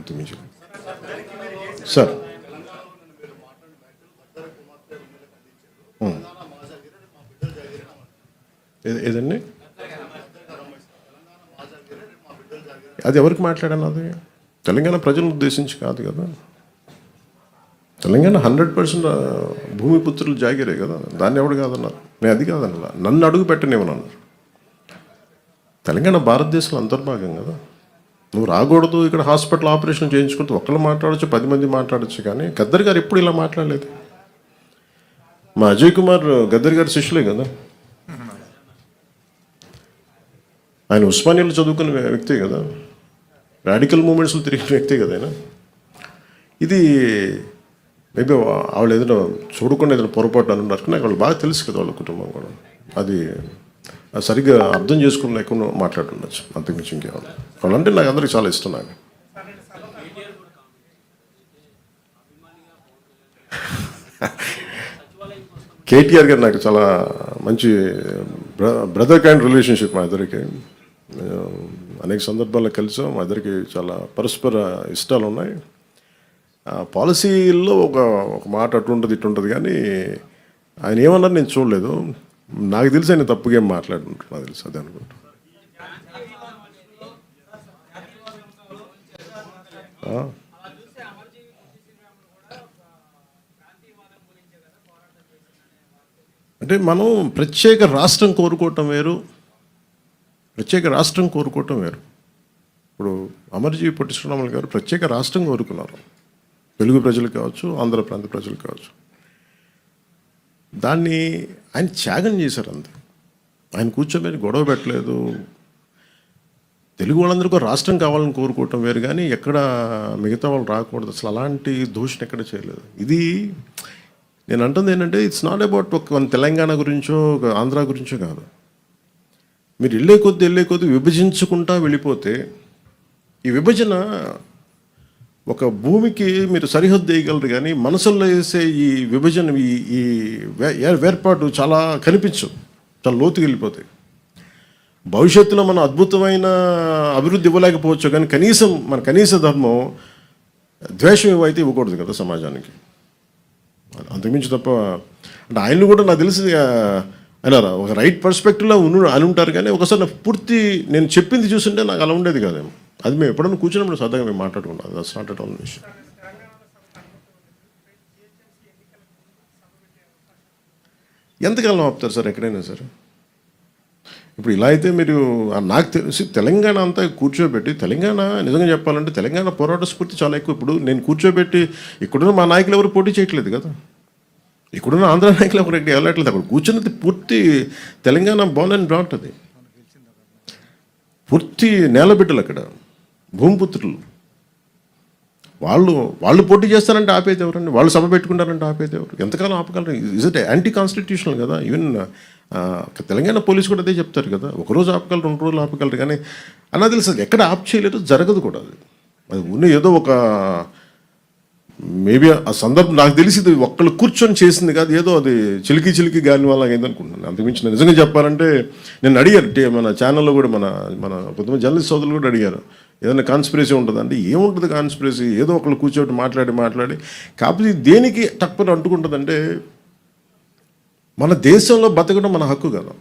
అంతమించి. Sir ఏదండి అది ఎవరికి మాట్లాడాను? అది తెలంగాణ ప్రజలను ఉద్దేశించి కాదు కదా. తెలంగాణ 100% భూమిపుత్రులు జాగిరే కదా, దాన్ని ఎవడు కాదన్నారు. నేను అది కాదన్నా, నన్ను అడుగు పెట్టనివ్వనన్నారు. తెలంగాణ భారతదేశంలో అంతర్భాగం కదా. నువ్వు రాకూడదు, ఇక్కడ హాస్పిటల్ ఆపరేషన్ చేయించుకుంటూ ఒక్కళ్ళు మాట్లాడచ్చు, 10 మంది మాట్లాడచ్చు. కానీ గద్దర్ గారు ఎప్పుడు ఇలా మాట్లాడలేదు. మా అజయ్ కుమార్ గద్దర్ గారి శిష్యులే కదా. ఆయన ఉస్మానియాలో చదువుకున్న వ్యక్తే కదా, రాడికల్ మూమెంట్స్లో తిరిగిన వ్యక్తే కదా ఆయన. ఇది మేబీ వాళ్ళు ఏదైనా చూడకుండా ఏదైనా పొరపాటు అని ఉన్నారు, నాకు వాళ్ళు బాగా తెలుసు కదా, వాళ్ళ కుటుంబం కూడా. అది సరిగ్గా అర్థం చేసుకుని లేకుండా మాట్లాడుతుండొచ్చు, అంతకుమించి ఇంకేమన్నా. వాళ్ళంటే నాకు అందరికీ చాలా ఇష్టం. నాకు కేటీఆర్ గారు నాకు చాలా మంచి బ్రదర్ కైండ్ రిలేషన్షిప్. మా ఇద్దరికి అనేక సందర్భాల్లో కలిసాం. మా ఇద్దరికి చాలా పరస్పర ఇష్టాలు ఉన్నాయి. పాలసీల్లో ఒక మాట అటు ఉంటుంది ఇటు ఉంటుంది, కానీ ఆయన ఏమన్నారు నేను చూడలేదు. నాకు తెలిసి ఆయన తప్పుగా ఏం మాట్లాడుకుంటారు, నాకు తెలుసు అదే అనుకుంటా. అంటే మనం ప్రత్యేక రాష్ట్రం కోరుకోవటం వేరు, ప్రత్యేక రాష్ట్రం కోరుకోవటం వేరు. ఇప్పుడు అమర్జీవి పొట్టి శ్రీరాములు గారు ప్రత్యేక రాష్ట్రం కోరుకున్నారు, తెలుగు ప్రజలు కావచ్చు, ఆంధ్ర ప్రాంత ప్రజలు కావచ్చు. దాన్ని ఆయన త్యాగం చేశారు అంతే. ఆయన కూర్చోబెట్టి గొడవ పెట్టలేదు. తెలుగు వాళ్ళందరికీ రాష్ట్రం కావాలని కోరుకోవటం వేరు, కానీ ఎక్కడ మిగతా వాళ్ళు రాకూడదు, అసలు అలాంటి దూషణ ఎక్కడ చేయలేదు. ఇది నేను అంటుంది ఏంటంటే, ఇట్స్ నాట్ అబౌట్ ఒక తెలంగాణ గురించో ఒక ఆంధ్ర గురించో కాదు. మీరు వెళ్ళే కొద్దీ విభజించుకుంటా వెళ్ళిపోతే, ఈ విభజన ఒక భూమికి మీరు సరిహద్దు వేయగలరు, కానీ మనసుల్లో వేసే ఈ విభజన, ఈ వేర్పాటు చాలా కనిపించు, చాలా లోతుకి వెళ్ళిపోతాయి. భవిష్యత్తులో మనం అద్భుతమైన అభివృద్ధి ఇవ్వలేకపోవచ్చు, కానీ కనీసం మన కనీస ధర్మం ద్వేషం ఇవ్వైతే ఇవ్వకూడదు కదా సమాజానికి. అంతకుమించి తప్ప అంటే ఆయన్ని కూడా నాకు తెలిసి ఆయన ఒక రైట్ పర్స్పెక్టివ్లో అని ఉంటారు, కానీ ఒకసారి నాకు పూర్తి నేను చెప్పింది చూస్తుంటే నాకు అలా ఉండేది కాదేమో. అది మేము ఎప్పుడన్నా కూర్చున్నప్పుడు సరదాగా మేము మాట్లాడుకుంటాం. దట్స్ నాట్ ఎట్ ఆల్ విషయం. ఎంతకాలం ఆపుతారు సార్ ఎక్కడైనా సరే? ఇప్పుడు ఇలా అయితే మీరు నాకు తెలిసి తెలంగాణ అంతా కూర్చోబెట్టి, తెలంగాణ నిజంగా చెప్పాలంటే తెలంగాణ పోరాట స్ఫూర్తి చాలా ఎక్కువ. ఇప్పుడు నేను కూర్చోబెట్టి ఇక్కడున్న మా నాయకులు ఎవరు పోటీ చేయట్లేదు కదా, ఇక్కడున్న ఆంధ్ర నాయకులు ఎవరు ఎక్కడ వెళ్ళట్లేదు. అక్కడ కూర్చున్నది పూర్తి తెలంగాణ బోర్న్ అండ్ బ్రాట్, అది పూర్తి నేలబిడ్డలు, అక్కడ భూమిపుత్రులు. వాళ్ళు పోటీ చేస్తారంటే ఆపేది ఎవరండి? వాళ్ళు సభ పెట్టుకుంటారంటే ఆపేది ఎవరు? ఎంతకాలం ఆపగలరు? ఇజ్ ఇట్ యాంటీ కాన్స్టిట్యూషనల్ కదా. ఈవెన్ తెలంగాణ పోలీసు కూడా అదే చెప్తారు కదా, ఒకరోజు ఆపగలరు, 2 రోజులు ఆపగలరు, కానీ అన్నా తెలుసు ఎక్కడ ఆప్ చేయలేదు, జరగదు కూడా. అది ఉన్న ఏదో ఒక మేబీ ఆ సందర్భం నాకు తెలిసి ఒక్కళ్ళు కూర్చొని చేసింది కాదు, ఏదో అది చిలికి గాలి వల్ల అయింది అనుకుంటున్నాను. అంతకుమించి నేను నిజంగా చెప్పాలంటే, నేను అడిగారు మన ఛానల్లో కూడా, మన కొంతమంది జర్నలిస్ట్ సోదరులు కూడా అడిగారు, ఏదైనా కాన్స్పిరసీ ఉంటుందంటే. ఏముంటుంది కాన్స్పిరసీ? ఏదో ఒకళ్ళు కూర్చోబెట్టి మాట్లాడి కాకపోతే దేనికి తక్కువ అంటుకుంటుందంటే, మన దేశంలో బతకడం మన హక్కు కదా.